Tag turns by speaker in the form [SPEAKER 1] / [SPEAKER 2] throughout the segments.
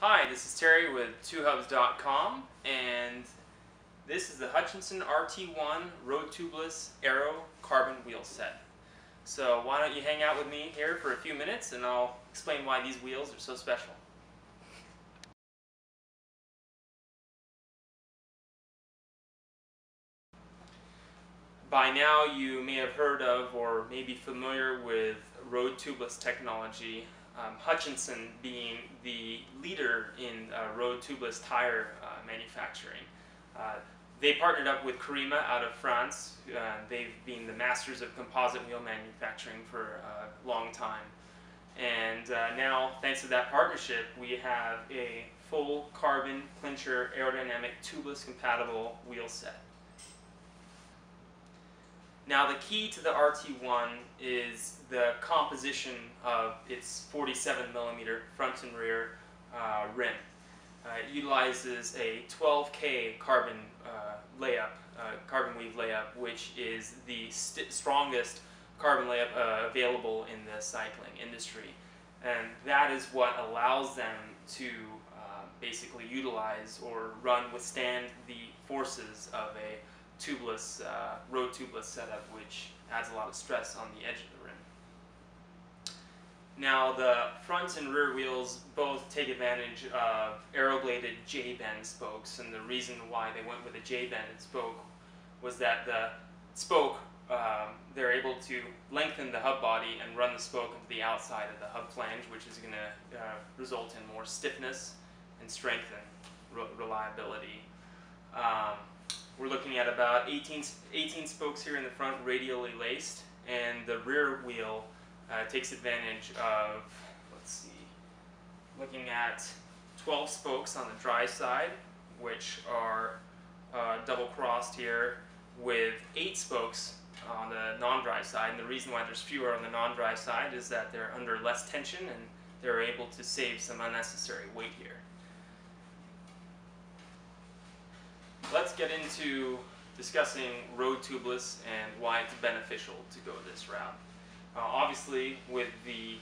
[SPEAKER 1] Hi, this is Terry with twohubs.com, and this is the Hutchinson RT1 road tubeless aero carbon wheel set. So why don't you hang out with me here for a few minutes and I'll explain why these wheels are so special. By now you may have heard of or may be familiar with road tubeless technology, Hutchinson being the leader in road tubeless tire manufacturing. They partnered up with Karima out of France. They've been the masters of composite wheel manufacturing for a long time. And now, thanks to that partnership, we have a full carbon clincher aerodynamic tubeless compatible wheel set. Now the key to the RT1 is the composition of its 47mm front and rear rim. It utilizes a 12K carbon carbon weave layup, which is the strongest carbon layup available in the cycling industry. And that is what allows them to basically utilize or withstand the forces of a tubeless, road tubeless setup, which adds a lot of stress on the edge of the rim. Now the front and rear wheels both take advantage of aero-bladed J-bend spokes, and the reason why they went with a J-bended spoke was that the spoke, they're able to lengthen the hub body and run the spoke into the outside of the hub flange, which is going to result in more stiffness and strength and reliability. We're looking at about 18 spokes here in the front, radially laced, and the rear wheel takes advantage of, let's see, looking at 12 spokes on the dry side, which are double crossed here, with 8 spokes on the non-dry side. And the reason why there's fewer on the non-dry side is that they're under less tension and they're able to save some unnecessary weight here. Let's get into discussing road tubeless and why it's beneficial to go this route. Obviously, with the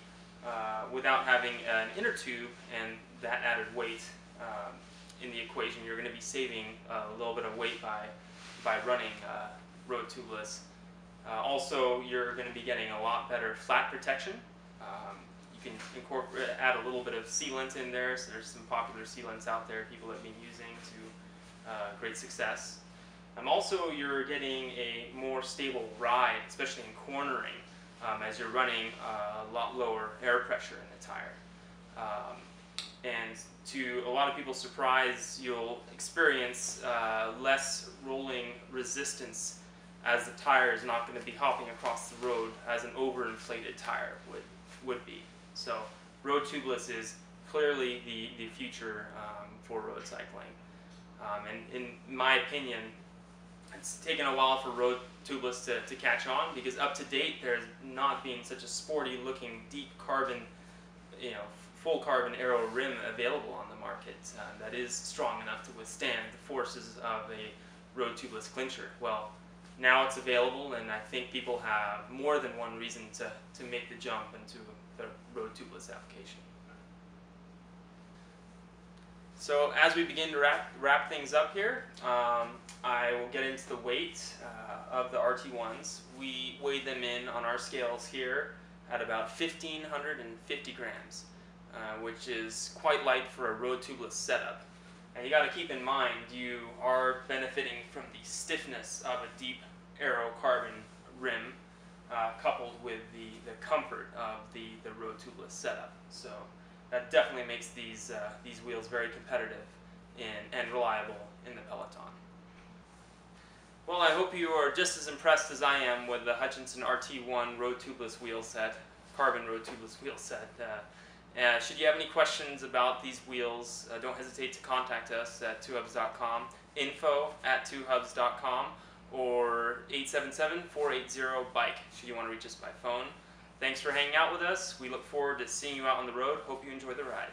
[SPEAKER 1] without having an inner tube and that added weight in the equation, you're going to be saving a little bit of weight by running road tubeless. Also, you're going to be getting a lot better flat protection. You can add a little bit of sealant in there. So there's some popular sealants out there people have been using to great success. Also, you're getting a more stable ride, especially in cornering, as you're running a lot lower air pressure in the tire. And to a lot of people's surprise, you'll experience less rolling resistance, as the tire is not going to be hopping across the road as an overinflated tire would be. So road tubeless is clearly the future for road cycling. And in my opinion, it's taken a while for road tubeless to catch on, because up to date there's not been such a sporty looking deep carbon, full carbon aero rim available on the market that is strong enough to withstand the forces of a road tubeless clincher. Well, now it's available, and I think people have more than one reason to make the jump into the road tubeless application. So as we begin to wrap things up here, I will get into the weight of the RT1s. We weighed them in on our scales here at about 1,550 grams, which is quite light for a road tubeless setup. And you got to keep in mind, you are benefiting from the stiffness of a deep aero carbon rim, coupled with the comfort of the road tubeless setup. So that definitely makes these wheels very competitive and reliable in the peloton. Well, I hope you are just as impressed as I am with the Hutchinson RT1 road tubeless wheel set, carbon road tubeless wheel set. Should you have any questions about these wheels, don't hesitate to contact us at twohubs.com, info@twohubs.com, or 877-480-BIKE should you want to reach us by phone. Thanks for hanging out with us. We look forward to seeing you out on the road. Hope you enjoy the ride.